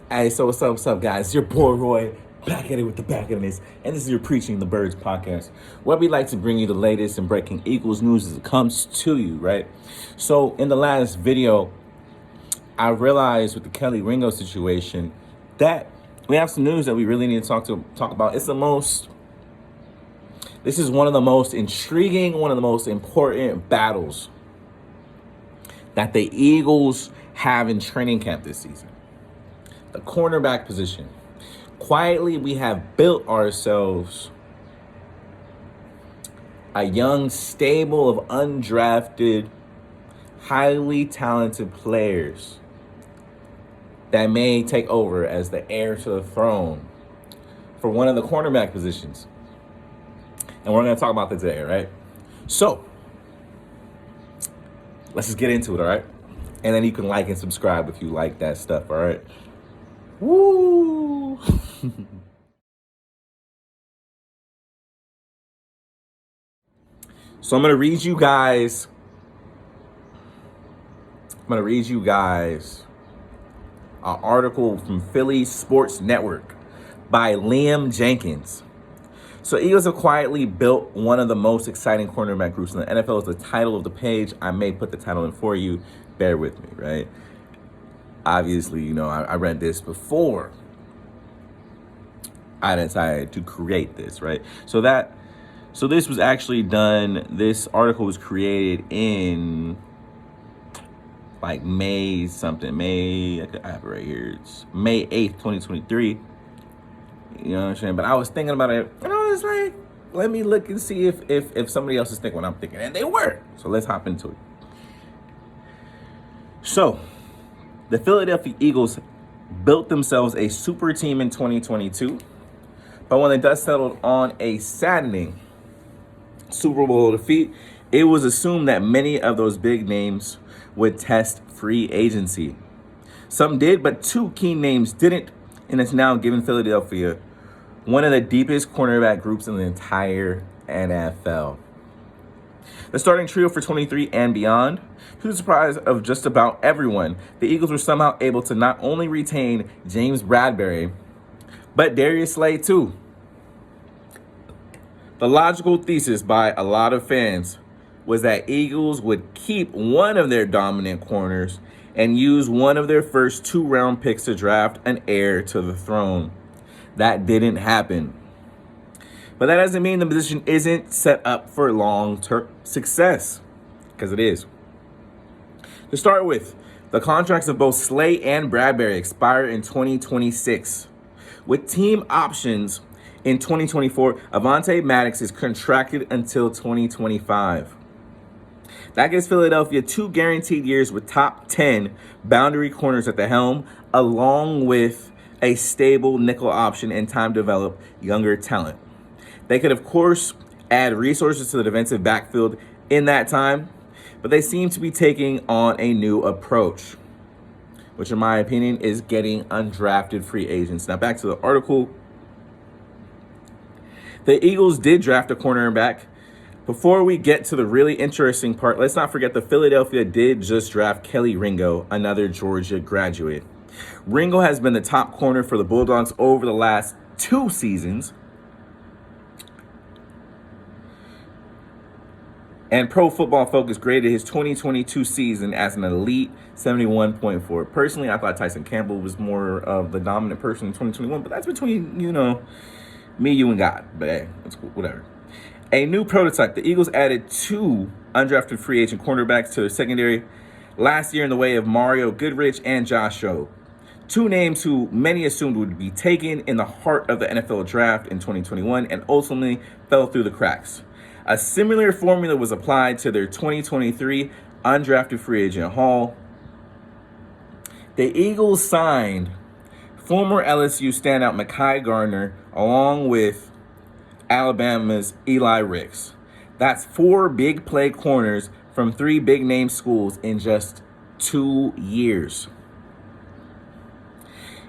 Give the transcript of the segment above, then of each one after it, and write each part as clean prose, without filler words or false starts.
Hey, so what's up, guys? It's your boy Roy, back at it with the back of this, and this is your Preaching the Birds podcast, where we like to bring you the latest and breaking Eagles news as it comes to you, right? So, in the last video, I realized with the Kelly Ringo situation that we have some news that we really need to talk about. This is one of the most intriguing, one of the most important battles that the Eagles have in training camp this season. The cornerback position. Quietly, we have built ourselves a young stable of undrafted, highly talented players that may take over as the heir to the throne for one of the cornerback positions. And we're going to talk about that today, right? So, let's just get into it, all right? And then you can like and subscribe if you like that stuff, all right? Woo! So I'm going to read you guys an article from Philly Sports Network by Liam Jenkins. So Eagles have quietly built one of the most exciting cornerback groups in the NFL is the title of the page. I may put the title in for you. Bear with me, right? Obviously, I read this before I decided to create this, right? So this was actually done. This article was created in like May, I have it right here. It's May 8th, 2023. You know what I'm saying? But I was thinking about it, and I was like, let me look and see if somebody else is thinking what I'm thinking. And they were. So let's hop into it. So, the Philadelphia Eagles built themselves a super team in 2022. But when the dust settled on a saddening Super Bowl defeat, it was assumed that many of those big names would test free agency. Some did, but two key names didn't, and it's now given Philadelphia one of the deepest cornerback groups in the entire NFL. The starting trio for 23 and beyond, to the surprise of just about everyone, the Eagles were somehow able to not only retain James Bradberry, but Darius Slay too. The logical thesis by a lot of fans was that Eagles would keep one of their dominant corners and use one of their first 2-round picks to draft an heir to the throne. That didn't happen. But that doesn't mean the position isn't set up for long-term success, because it is. To start with, the contracts of both Slay and Bradberry expire in 2026. With team options in 2024, Avonte Maddox is contracted until 2025. That gives Philadelphia 2 guaranteed years with top 10 boundary corners at the helm, along with a stable nickel option and time to develop younger talent. They could, of course, add resources to the defensive backfield in that time, but they seem to be taking on a new approach, which in my opinion is getting undrafted free agents. Now back to the article. The Eagles did draft a cornerback. Before we get to the really interesting part, let's not forget that Philadelphia did just draft Kelly Ringo, another Georgia graduate. Ringo has been the top corner for the Bulldogs over the last 2 seasons. And Pro Football Focus graded his 2022 season as an elite 71.4. Personally, I thought Tyson Campbell was more of the dominant person in 2021, but that's between, me, you, and God. But hey, that's cool, whatever. A new prototype. The Eagles added 2 undrafted free agent cornerbacks to their secondary last year in the way of Mario Goodrich and Josh Jobe. 2 names who many assumed would be taken in the heart of the NFL draft in 2021 and ultimately fell through the cracks. A similar formula was applied to their 2023 undrafted free agent haul. The Eagles signed former LSU standout Mekhi Garner along with Alabama's Eli Ricks. That's 4 big play corners from 3 big name schools in just 2 years.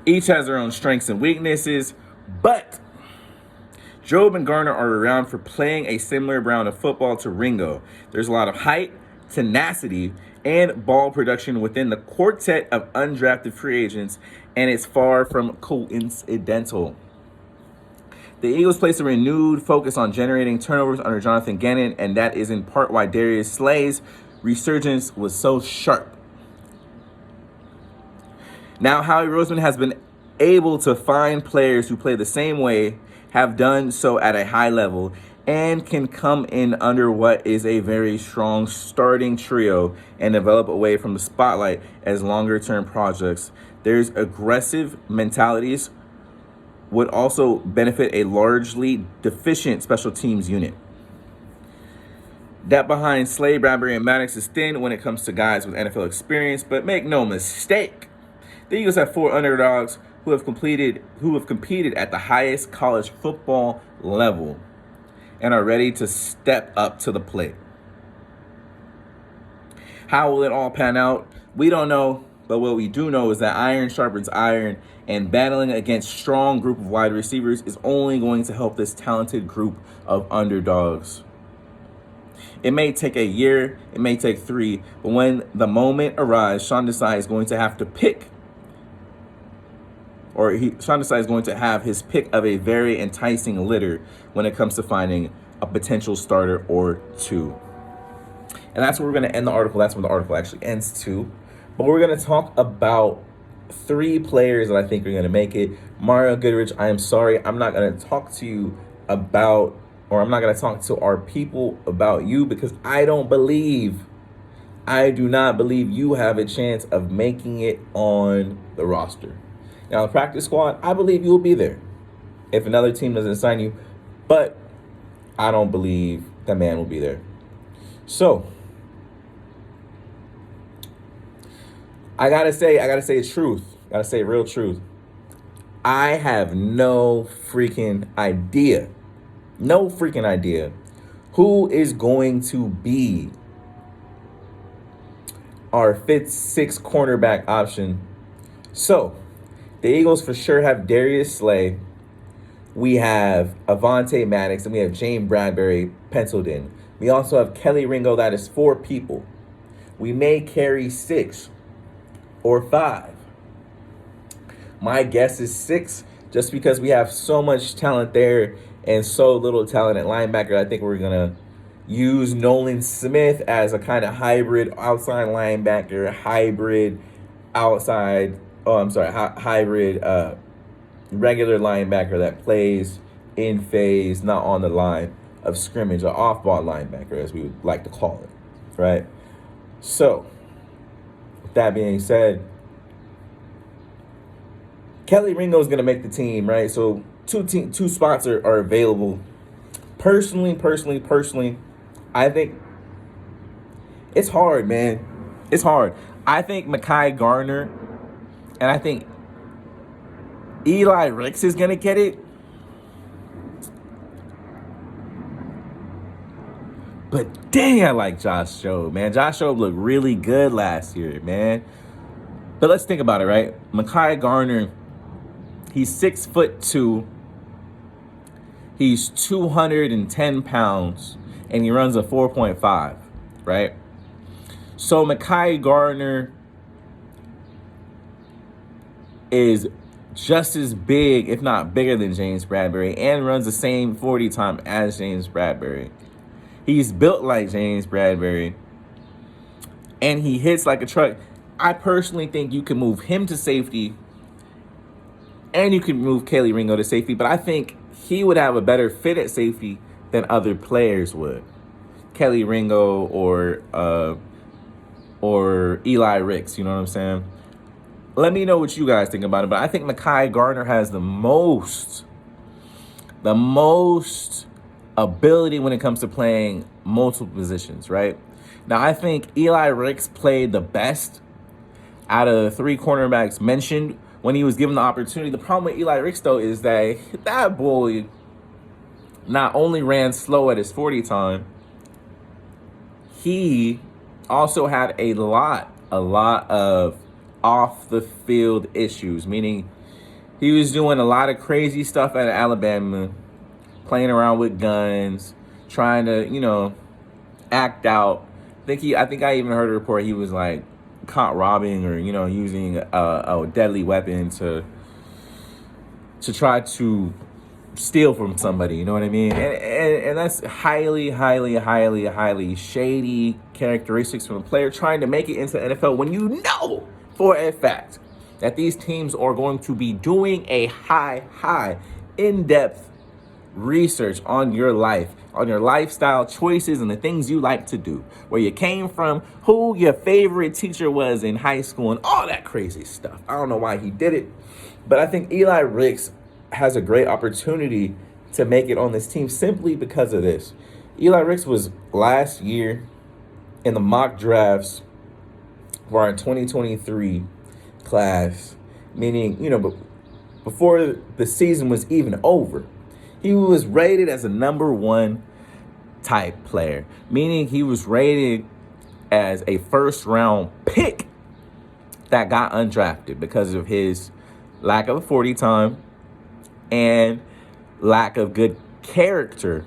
Each has their own strengths and weaknesses, but Jobe and Garner are around for playing a similar brand of football to Ringo. There's a lot of height, tenacity, and ball production within the quartet of undrafted free agents, and it's far from coincidental. The Eagles placed a renewed focus on generating turnovers under Jonathan Gannon, and that is in part why Darius Slay's resurgence was so sharp. Now, Howie Roseman has been able to find players who play the same way, have done so at a high level, and can come in under what is a very strong starting trio and develop away from the spotlight as longer-term projects. There's aggressive mentalities would also benefit a largely deficient special teams unit. Depth behind Slay, Bradbury, and Maddox is thin when it comes to guys with NFL experience, but make no mistake, the Eagles have 4 underdogs who have competed at the highest college football level and are ready to step up to the plate. How will it all pan out? We don't know, but what we do know is that iron sharpens iron, and battling against a strong group of wide receivers is only going to help this talented group of underdogs. It may take a year, it may take 3, but when the moment arrives, Sean Desai is going to have to pick, Sean Desai is going to have his pick of a very enticing litter when it comes to finding a potential starter or 2. And that's where we're going to end the article. That's where the article actually ends too. But we're going to talk about 3 players that I think are going to make it. Mario Goodrich, I am sorry. I'm not going to talk to you about, or I'm not going to talk to our people about you, because I do not believe you have a chance of making it on the roster. Now, the practice squad, I believe you will be there if another team doesn't sign you, but I don't believe that man will be there. So, I gotta say the truth. Gotta say real truth. I have no freaking idea who is going to be our 5th, 6th cornerback option. So, the Eagles for sure have Darius Slay. We have Avonte Maddox, and we have James Bradbury penciled in. We also have Kelly Ringo. That is 4 people. We may carry 6 or 5. My guess is 6, just because we have so much talent there and so little talent at linebacker. I think we're going to use Nolan Smith as a kind of hybrid outside linebacker, hybrid regular linebacker that plays in phase, not on the line of scrimmage, or off-ball linebacker, as we would like to call it, right? So, with that being said, Kelly Ringo is going to make the team, right? So, two spots are available. Personally, I think it's hard, man. It's hard. I think Mekhi Garner and I think Eli Ricks is going to get it. But dang, I like Josh Jobe, man. Josh Jobe looked really good last year, man. But let's think about it, right? Mekhi Garner, he's 6'2". He's 210 pounds, and he runs a 4.5, right? So Mekhi Garner is just as big, if not bigger than James Bradbury, and runs the same 40 time as James Bradbury. He's built like James Bradbury, and he hits like a truck. I personally think you can move him to safety, and you can move Kelly Ringo to safety, but I think he would have a better fit at safety than other players would. Kelly Ringo or Eli Ricks, you know what I'm saying? Let me know what you guys think about it, but I think Mekhi Garner has the most ability when it comes to playing multiple positions, right? Now, I think Eli Ricks played the best out of the 3 cornerbacks mentioned when he was given the opportunity. The problem with Eli Ricks, though, is that boy not only ran slow at his 40 time, he also had a lot of off-the-field issues, meaning he was doing a lot of crazy stuff at Alabama, playing around with guns, trying to, act out, I think I even heard a report he was like caught robbing or using a deadly weapon to try to steal from somebody. You know what I mean? And that's highly, highly, highly, highly shady characteristics from a player trying to make it into the NFL when you know for a fact that these teams are going to be doing a high, in-depth research on your life, on your lifestyle choices and the things you like to do, where you came from, who your favorite teacher was in high school, and all that crazy stuff. I don't know why he did it, but I think Eli Ricks has a great opportunity to make it on this team simply because of this. Eli Ricks was last year in the mock drafts for our 2023 class, meaning, before the season was even over. He was rated as a number 1 type player, meaning he was rated as a first-round pick that got undrafted because of his lack of a 40 time and lack of good character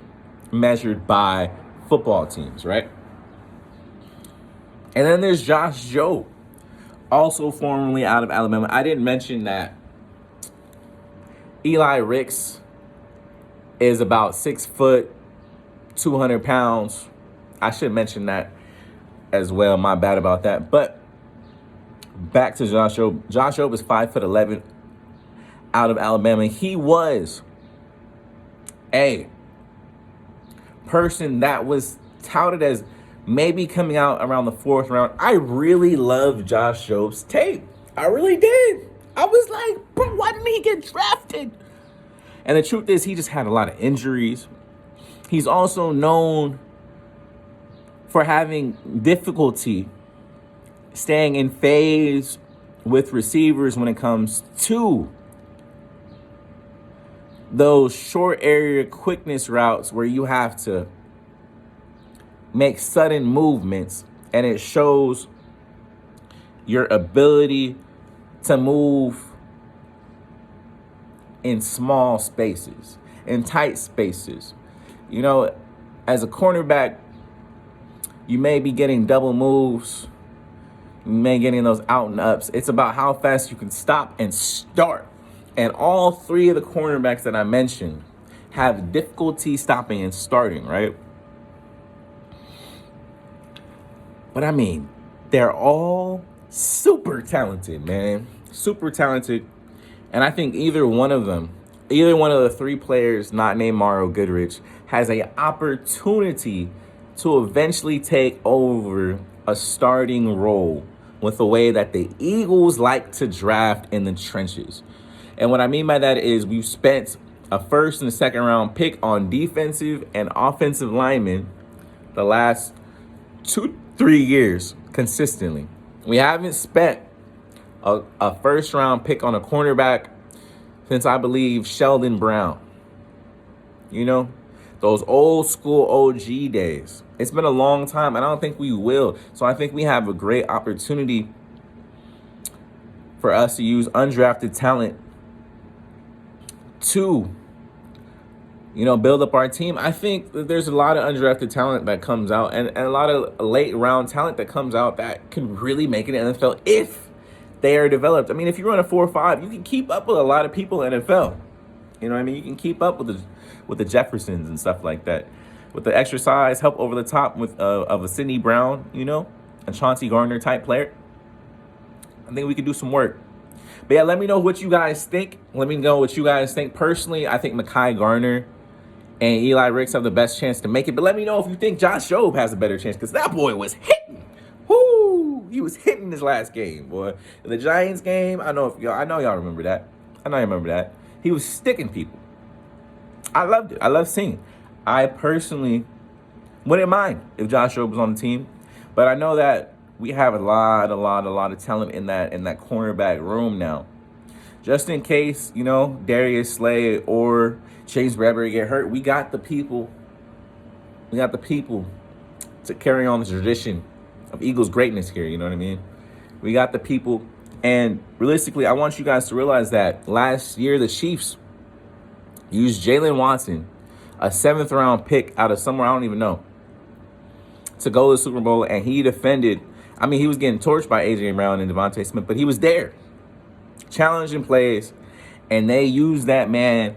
measured by football teams, right? And then there's Josh Jobe, also formerly out of Alabama. I didn't mention that Eli Ricks is about 6 foot, 200 pounds. I should mention that as well. My bad about that. But back to Josh Jobe. Josh Jobe is 5'11", out of Alabama. He was a person that was touted as maybe coming out around the 4th round. I really love Josh Jobe's tape. I really did. I was like, bro, why didn't he get drafted? And the truth is, he just had a lot of injuries. He's also known for having difficulty staying in phase with receivers when it comes to those short area quickness routes where you have to make sudden movements, and it shows your ability to move in small spaces, in tight spaces. As a cornerback, you may be getting double moves, you may be getting those out and ups. It's about how fast you can stop and start. And all 3 of the cornerbacks that I mentioned have difficulty stopping and starting, right? But I mean, they're all super talented, man. Super talented. And I think either one of the 3 players not named Mario Goodrich has an opportunity to eventually take over a starting role with the way that the Eagles like to draft in the trenches. And what I mean by that is we've spent a 1st and a 2nd round pick on defensive and offensive linemen the last 2-3 years consistently. We haven't spent a 1st round pick on a cornerback since, I believe, Sheldon Brown. Those old school OG days. It's been a long time, and I don't think we will. So I think we have a great opportunity for us to use undrafted talent to, build up our team. I think that there's a lot of undrafted talent that comes out and a lot of late round talent that comes out that can really make it in the NFL if they are developed. I mean, if you run a 4.5, you can keep up with a lot of people in the NFL. You know what I mean? You can keep up with the Jeffersons and stuff like that. With the extra size, help over the top with of a Sidney Brown, a Chauncey Gardner type player. I think we could do some work. But yeah, let me know what you guys think. Let me know what you guys think. Personally, I think Mekhi Garner and Eli Ricks have the best chance to make it. But let me know if you think Josh Jobe has a better chance, because that boy was hitting. Whoo! He was hitting this last game, boy. In the Giants game, I know y'all remember that. He was sticking people. I loved it. I love seeing it. I personally wouldn't mind if Josh Jobe was on the team, but I know that we have a lot of talent in that cornerback room now. Just in case, Darius Slay or Chase Bradbury get hurt, we got the people. We got the people to carry on the tradition of Eagles greatness here. You know what I mean? We got the people. And realistically, I want you guys to realize that last year the Chiefs used Jalen Watson, a 7th round pick out of somewhere I don't even know, to go to the Super Bowl, and he defended. I mean, he was getting torched by A.J. Brown and Devontae Smith, but he was there, challenging plays, and they used that man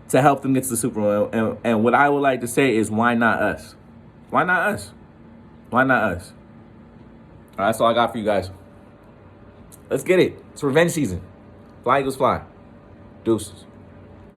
to help them get to the Super Bowl. And what I would like to say is, why not us? Why not us? Why not us? All right, that's all I got for you guys. Let's get it. It's revenge season. Fly Eagles fly. Deuces.